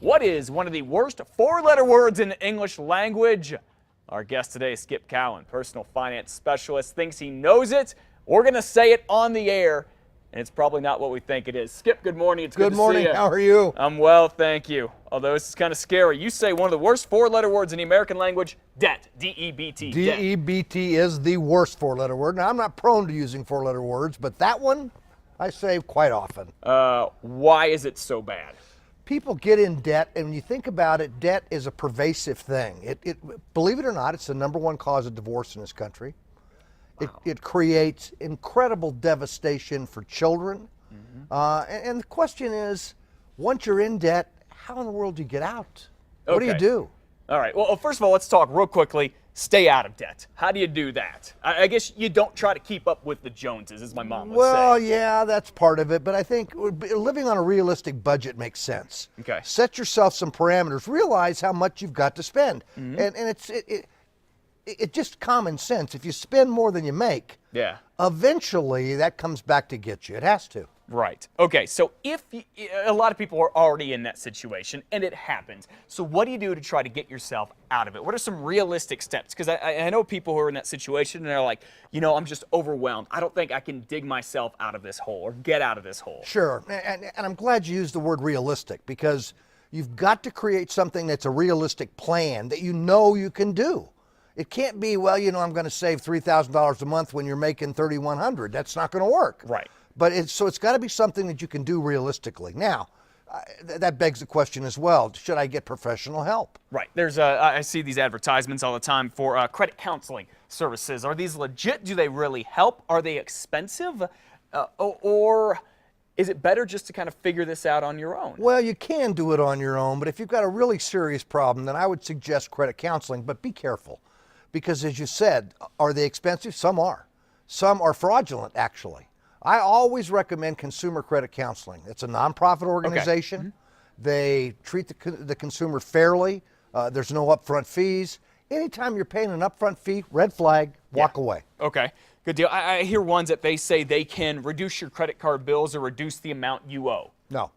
What is one of the worst four-letter words in the English language? Our guest today, Skip Cowan, personal finance specialist, thinks he knows it. We're going to say it on the air, and it's probably not what we think it is. Skip, good morning. It's good to see you. How are you? I'm well, thank you. Although this is kind of scary. You say one of the worst four-letter words in the American language, debt. D-E-B-T. D-E-B-T is the worst four-letter word. Now, I'm not prone to using four-letter words, but that one I say quite often. Why is it so bad? People get in debt, and when you think about it, debt is a pervasive thing. Believe it or not, it's the #1 cause of divorce in this country. Wow. It creates incredible devastation for children. And the question is, once you're in debt, how in the world do you get out? What do you do? All right. Well, first of all, let's talk real quickly. Stay out of debt. How do you do that? I guess you don't try to keep up with the Joneses, as my mom would say. Well, yeah, that's part of it. But I think living on a realistic budget makes sense. Okay. Set yourself some parameters. Realize how much you've got to spend. And it's just common sense. If you spend more than you make, yeah, eventually that comes back to get you. It has to. Right. Okay, so if a lot of people are already in that situation and it happens, so what do you do to try to get yourself out of it? What are some realistic steps? Because I know people who are in that situation and they're like, you know, I'm just overwhelmed. I don't think I can dig myself out of this hole or get out of this hole. Sure, and I'm glad you used the word realistic, because you've got to create something that's a realistic plan that you know you can do. It can't be, well, you know, I'm going to save $3,000 a month when you're making $3,100. That's not going to work. Right. But it's got to be something that you can do realistically. Now, that begs the question as well, should I get professional help? Right. I see these advertisements all the time for credit counseling services. Are these legit? Do they really help? Are they expensive? Or is it better just to kind of figure this out on your own? Well, you can do it on your own, but if you've got a really serious problem, then I would suggest credit counseling, but be careful. Because as you said, are they expensive? Some are. Some are fraudulent, actually. I always recommend consumer credit counseling. It's a nonprofit organization. Okay. They treat the consumer fairly. There's no upfront fees. Anytime you're paying an upfront fee, red flag, walk away. Okay, good deal. I hear ones that they say they can reduce your credit card bills or reduce the amount you owe. No.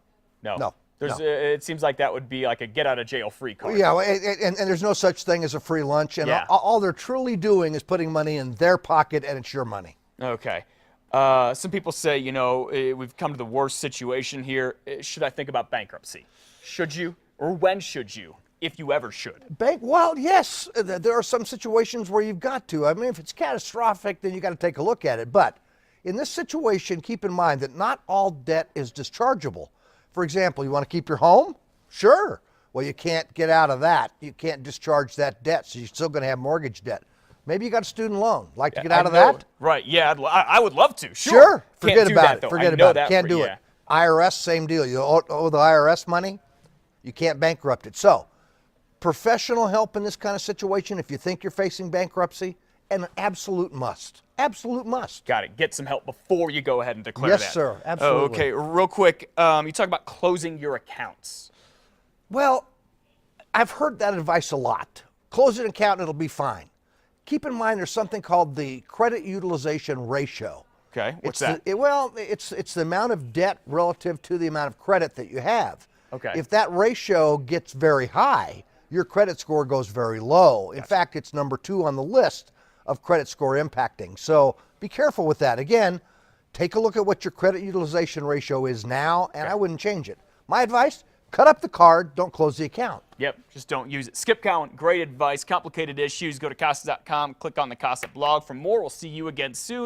It seems like that would be like a get out of jail free card. Yeah, and there's no such thing as a free lunch. And all they're truly doing is putting money in their pocket, and it's your money. Okay. Some people say, you know, we've come to the worst situation here. Should I think about bankruptcy? Should you? Or when should you? If you ever should. Well, yes. There are some situations where you've got to. I mean, if it's catastrophic, then you got to take a look at it. But in this situation, keep in mind that not all debt is dischargeable. For example, you want to keep your home? Sure. Well, you can't get out of that. You can't discharge that debt, so you're still going to have mortgage debt. Maybe you got a student loan. Like to get out of that? Right, yeah, I would love to. Sure. Forget about it. Forget about it. Can't do it. IRS, same deal. You owe the IRS money, you can't bankrupt it. So, professional help in this kind of situation, if you think you're facing bankruptcy, an absolute must. Absolute must. Got it. Get some help before you go ahead and declare that. Yes, sir. Absolutely. Oh, okay, real quick, you talk about closing your accounts. Well, I've heard that advice a lot. Close an account and it'll be fine. Keep in mind there's something called the credit utilization ratio. Okay, what's that? It's the amount of debt relative to the amount of credit that you have. Okay. If that ratio gets very high, your credit score goes very low. In fact, it's #2 on the list of credit score impacting. So be careful with that. Again, take a look at what your credit utilization ratio is now, and I wouldn't change it. My advice, cut up the card, don't close the account. Yep, just don't use it. Skip Cowan, great advice. Complicated issues, go to CASA.com, click on the CASA blog for more. We'll see you again soon.